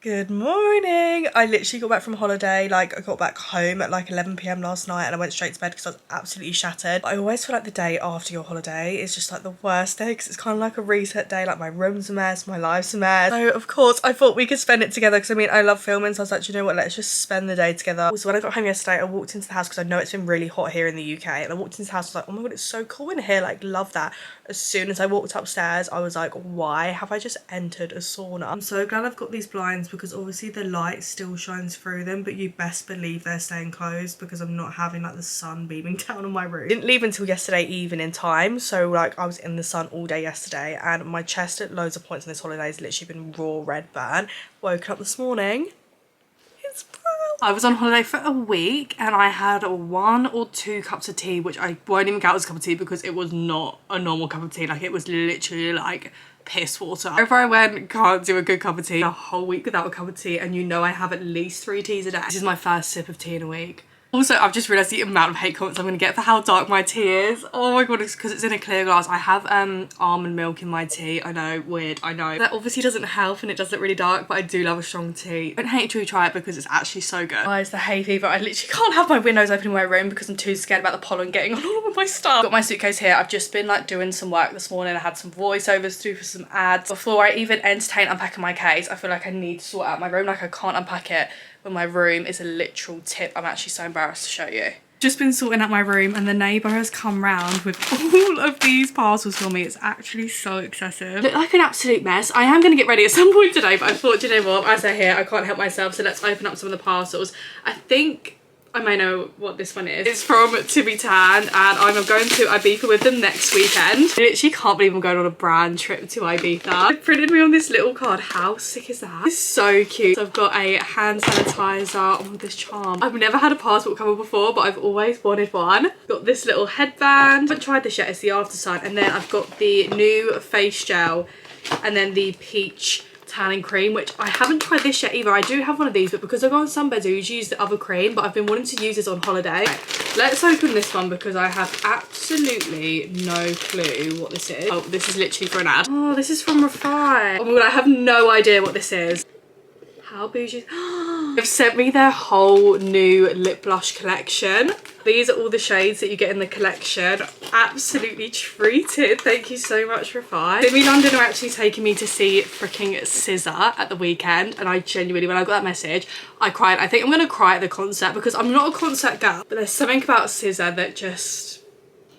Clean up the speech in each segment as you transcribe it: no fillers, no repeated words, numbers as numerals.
Good morning. I literally got back from holiday. Like, I got back home at like 11 p.m. last night and I went straight to bed because I was absolutely shattered. I always feel like the day after your holiday is just like the worst day because it's kind of like a reset day. Like, my room's a mess, my life's a mess. So of course I thought we could spend it together because I mean I love filming, so I was like, you know what, let's just spend the day together. Also, when I got home yesterday, I walked into the house because I know it's been really hot here in the UK, and I walked into the house, I was like, oh my god, it's so cool in here, like, love that. As soon as I walked upstairs, I was like, why have I just entered a sauna? I'm so glad I've got these blinds because obviously the light still shines through them, but you best believe they're staying closed because I'm not having like the sun beaming down on my room. Didn't leave until yesterday evening time, so like I was in the sun all day yesterday, and my chest at loads of points on this holiday has literally been raw red burn. Woken up this morning, it's brown. I was on holiday for a week and I had 1 or 2 cups of tea, which I won't even count as a cup of tea because it was not a normal cup of tea. Like, it was literally like piss water. Wherever I went, can't do a good cup of tea. A whole week without a cup of tea, and you know I have at least 3 teas a day. This is my first sip of tea in a week. Also, I've just realised the amount of hate comments I'm going to get for how dark my tea is. Oh my god, it's because it's in a clear glass. I have almond milk in my tea. I know, weird, I know. That obviously doesn't help and it does look really dark, but I do love a strong tea. I don't hate till you try it because it's actually so good. Guys, the hay fever. I literally can't have my windows open in my room because I'm too scared about the pollen getting on all of my stuff. Got my suitcase here. I've just been like doing some work this morning. I had some voiceovers to do for some ads. Before I even entertain unpacking my case, I feel like I need to sort out my room. Like, I can't unpack it when my room is a literal tip. I'm actually so embarrassed to show you. Just been sorting out my room and the neighbour has come round with all of these parcels for me. It's actually so excessive. Look like an absolute mess. I am going to get ready at some point today, but I thought, you know what, as I hear, I can't help myself, so let's open up some of the parcels. I think I may know what this one is. It's from To Be Tanned, and I'm going to Ibiza with them next weekend. I literally can't believe I'm going on a brand trip to Ibiza. They printed me on this little card. How sick is that? It's so cute. So I've got a hand sanitizer on this charm. I've never had a passport cover before, but I've always wanted one. Got this little headband. I haven't tried this yet. It's the After Sun. And then I've got the new face gel, and then the peach tanning cream, which I haven't tried this yet either. I do have one of these, but because I go on sunbeds, I usually use the other cream, but I've been wanting to use this on holiday. Right, let's open this one because I have absolutely no clue what this is. Oh, this is literally for an ad. Oh, this is from Refine. Oh my god, I have no idea what this is. How bougie. They've sent me their whole new lip blush collection. These are all the shades that you get in the collection. Absolutely treated. Thank you so much, Refine. Simi London are actually taking me to see freaking SZA at the weekend, and I genuinely, when I got that message, I cried. I think I'm gonna cry at the concert because I'm not a concert girl, but there's something about SZA that just,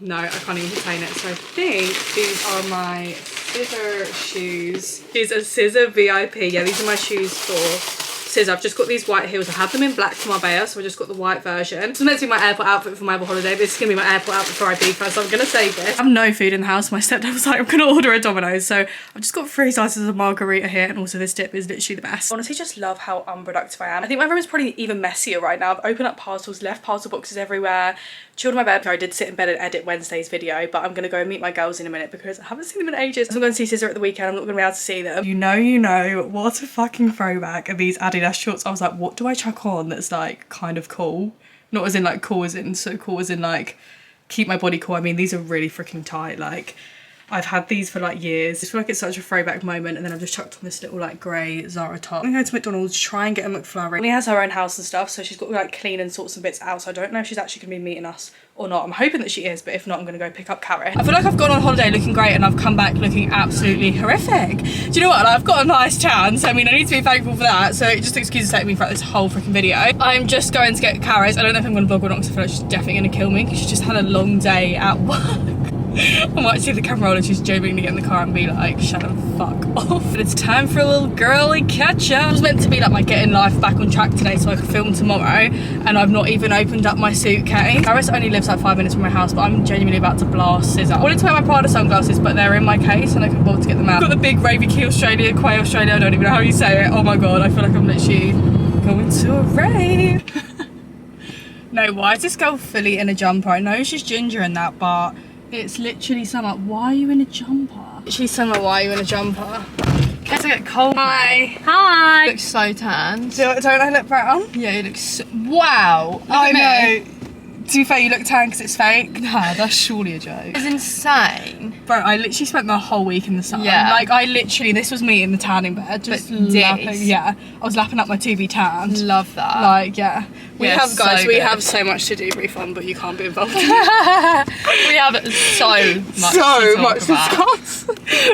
no, I can't even contain it. So I think these are my SZA shoes. These are SZA VIP. Yeah, these are my shoes for SZA. I've just got these white heels. I have them in black for Marbella, so I just got the white version. This was meant to be my airport outfit for my holiday, but this is going to be my airport outfit for Ibiza, so I'm going to save this. I have no food in the house. My stepdad was like, I'm going to order a Domino's, so I've just got 3 slices of margarita here, and also this dip is literally the best. Honestly, just love how unproductive I am. I think my room is probably even messier right now. I've opened up parcels, left parcel boxes everywhere, chilled in my bed. I did sit in bed and edit Wednesday's video, but I'm going to go and meet my girls in a minute because I haven't seen them in ages. I'm going to see SZA at the weekend. I'm not going to be able to see them. You know, what a fucking throwback are these Adidas shorts. I was like, what do I chuck on that's like kind of cool? Not as in like cool as in so cool as in like keep my body cool. I mean, these are really freaking tight. Like, I've had these for like years. I feel like it's such a throwback moment, and then I've just chucked on this little like grey Zara top. I'm going to McDonald's, try and get a McFlurry. She has her own house and stuff, so she's got to like clean and sort some bits out, so I don't know if she's actually going to be meeting us or not. I'm hoping that she is, but if not, I'm going to go pick up Carrot. I feel like I've gone on holiday looking great and I've come back looking absolutely horrific. Do you know what? Like, I've got a nice tan, so I mean, I need to be thankful for that. So just excuses taking me throughout this whole freaking video. I'm just going to get Carrot. I don't know if I'm going to vlog or not because I feel like she's definitely going to kill me because she just had a long day at work. I might see the camera roll and she's genuinely get in the car and be like, shut the fuck off. But it's time for a little girly catch up. It was meant to be like my getting life back on track today so I could film tomorrow, and I've not even opened up my suitcase. Paris only lives like 5 minutes from my house, but I'm genuinely about to blast SZA. I wanted to wear my Prada sunglasses, but they're in my case and I couldn't bother to get them out. I've got the big Ravy Key Australia, Quay Australia, I don't even know how you say it. Oh my god, I feel like I'm literally going to a rave. No, why is this girl fully in a jumper? I know she's ginger and that, but it's literally summer. Why are you in a jumper? Literally summer, why are you in a jumper? Guess I get cold. Hi. Hi. You look so tanned. Don't I look brown? Yeah, you look so... Wow. I know. To be fair, you look tan because it's fake. Nah, that's surely a joke. It's insane. Bro, I literally spent the whole week in the sun. Yeah. Like, this was me in the tanning bed. Just lapping. Yeah. I was lapping up my to be tanned. Love that. Like, yeah. We have so much to do, refund, but you can't be involved. We have so much to discuss.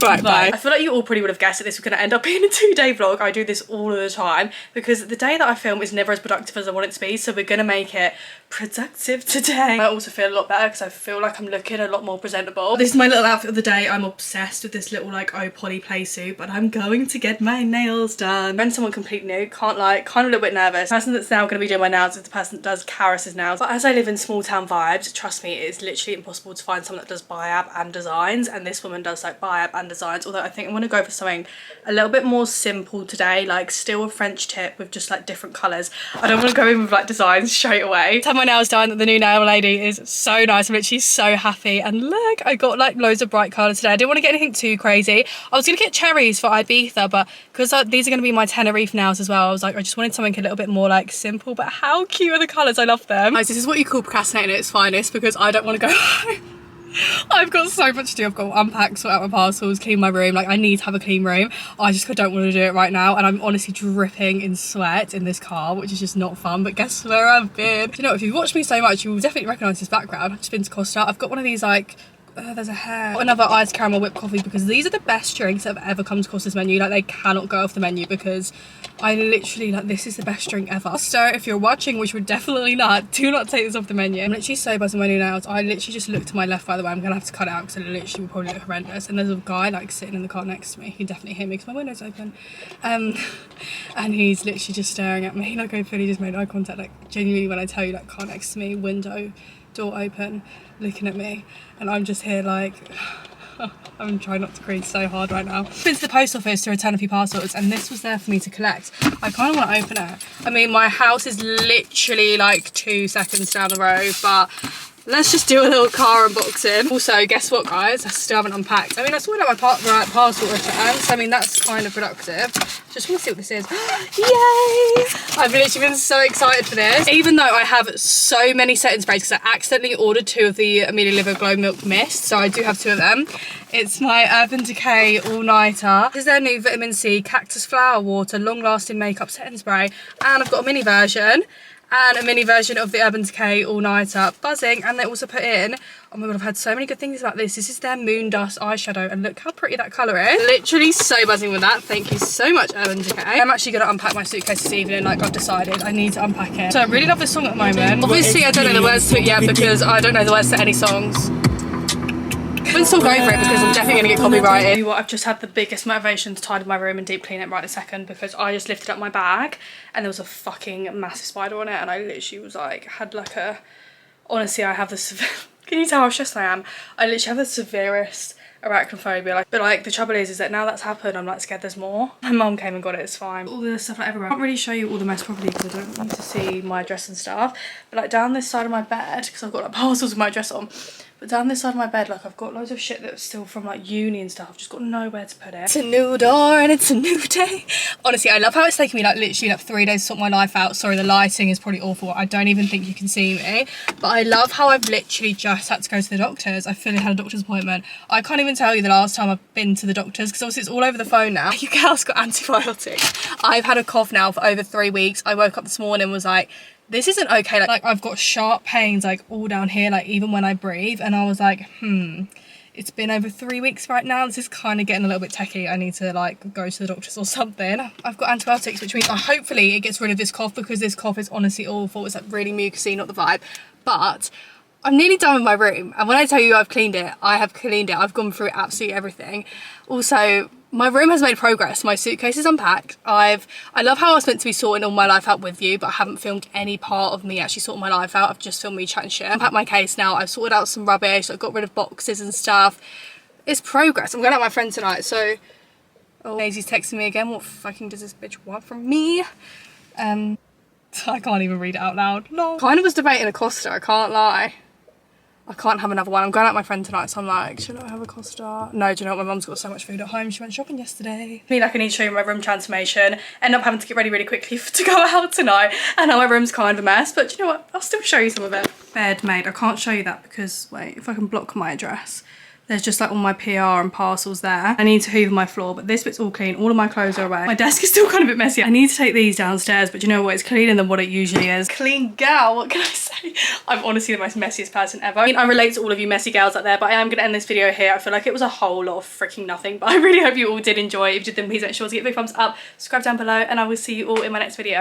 Right, bye. I feel like you all probably would have guessed that this was going to end up being a 2-day vlog. I do this all of the time because the day that I film is never as productive as I want it to be, so we're going to make it productive today. I also feel a lot better because I feel like I'm looking a lot more presentable. This is my little outfit of the day. I'm obsessed with this little like Polly play suit, but I'm going to get my nails done. When someone completely new, can't lie, kind of a little bit nervous. The person that's now going to be doing my nails is the person that does Karis's nails. But as I live in small town vibes, trust me, it's literally impossible to find someone that does biab and designs, and this woman does like biab and designs, although I think I'm going to go for something a little bit more simple today, like still a French tip with just like different colours. I don't want to go in with like designs straight away. Had my nails done. The new nail lady is so nice. I'm literally so happy, and look, I got like loads of bright colours today. I didn't want to get anything too crazy. I was going to get cherries for Ibiza, but because these are going to be my Tenerife nails as well, I was like, I just wanted something a little bit more like simple, but how cute are the colours? I love them. Guys, this is what you call procrastinating at its finest, because I don't want to go home. I've got so much to do. I've got to unpack, sort out my parcels, clean my room. Like, I need to have a clean room. I just don't want to do it right now, and I'm honestly dripping in sweat in this car, which is just not fun. But guess where I've been? You know, if you've watched me so much, you will definitely recognise this background. I've just been to Costa. I've got one of these like there's a hair. Another iced caramel whipped coffee, because these are the best drinks that have ever come to Costa's menu. Like, they cannot go off the menu, because I literally, like, this is the best drink ever. So if you're watching, which would definitely not, do not take this off the menu. I'm literally so buzzing my new nails. I literally just looked to my left, by the way. I'm gonna have to cut it out because it literally will probably look horrendous. And there's a guy like sitting in the car next to me. He can definitely hear me because my window's open. And he's literally just staring at me. Like, I fully just made eye contact. Like, genuinely, when I tell you, like, car next to me, window, door open, looking at me, and I'm just here like I'm trying not to breathe so hard right now. I've been to the post office to return a few parcels, and this was there for me to collect. I kind of want to open it. I mean, my house is literally like 2 seconds down the road, but let's just do a little car unboxing. Also, guess what, guys? I still haven't unpacked. I mean, I sorted out my parcel return, so I mean, that's kind of productive. Just want to see what this is. Yay! I've literally been so excited for this. Even though I have so many setting sprays, because I accidentally ordered 2 of the Amelia Liver Glow Milk Mist, so I do have 2 of them. It's my Urban Decay All-Nighter. This is their new Vitamin C Cactus Flower Water Long-Lasting Makeup Setting Spray. And I've got a mini version. And a mini version of the Urban Decay All-Nighter Buzzing. And they also put in, oh my god, I've heard so many good things about this. This is their Moon Dust eyeshadow, and look how pretty that colour is. Literally so buzzing with that. Thank you so much, Urban Decay. I'm actually going to unpack my suitcase this evening. Like, I've decided I need to unpack it. So I really love this song at the moment. Obviously, I don't know the words to it yet, because I don't know the words to any songs. I'm still going for it, because I'm definitely going to get copyrighted. You know what, I've just had the biggest motivation to tidy my room and deep clean it right this second, because I just lifted up my bag and there was a fucking massive spider on it, and I literally was like, had like a, honestly, I have this, can you tell how stressed I am? I literally have the severest arachnophobia. Like, but like, the trouble is that now that's happened, I'm like scared there's more. My mum came and got it, it's fine. All the stuff like everywhere. I can't really show you all the mess properly because I don't want you to see my dress and stuff, but like down this side of my bed, because I've got like parcels with my dress on, but down this side of my bed, like, I've got loads of shit that's still from like uni and stuff. I've just got nowhere to put it. It's a new door and it's a new day. Honestly, I love how it's taken me like literally like 3 days to sort my life out. Sorry, the lighting is probably awful. I don't even think you can see me. But I love how I've literally just had to go to the doctors. I fully had a doctor's appointment. I can't even tell you the last time I've been to the doctors, because obviously it's all over the phone now. You girls got antibiotics. I've had a cough now for over 3 weeks. I woke up this morning and was like, this isn't okay. Like, I've got sharp pains like all down here, like even when I breathe, and I was like, it's been over 3 weeks right now. This is kind of getting a little bit techie. I need to like go to the doctors or something. I've got antibiotics, which means hopefully it gets rid of this cough, because this cough is honestly awful. It's like really mucousy, not the vibe. But I'm nearly done with my room, and when I tell you I've cleaned it, I have cleaned it. I've gone through absolutely everything. Also, my room has made progress. My suitcase is unpacked. I love how I was meant to be sorting all my life out with you, but I haven't filmed any part of me actually sorting my life out. I've just filmed me chatting shit. I've unpacked my case now. I've sorted out some rubbish. I've got rid of boxes and stuff. It's progress. I'm going out with my friend tonight, so... Oh, Daisy's texting me again. What fucking does this bitch want from me? I can't even read it out loud. No. Kind of was debating a Costa, I can't lie. I can't have another one. I'm going out with my friend tonight, so I'm like, should I have a Costa? No, do you know what? My mum's got so much food at home. She went shopping yesterday. I mean, like, I need to show you my room transformation. End up having to get ready really quickly to go out tonight. And now my room's kind of a mess, but do you know what? I'll still show you some of it. Bed made. I can't show you that because, wait, if I can block my address. There's just like all my PR and parcels there. I need to hoover my floor, but this bit's all clean. All of my clothes are away. My desk is still kind of a bit messy. I need to take these downstairs, but you know what? It's cleaner than what it usually is. Clean gal, what can I say? I'm honestly the most messiest person ever. I mean, I relate to all of you messy gals out there, but I am gonna end this video here. I feel like it was a whole lot of freaking nothing, but I really hope you all did enjoy. If you did, then please make sure to give it a big thumbs up, subscribe down below, and I will see you all in my next video.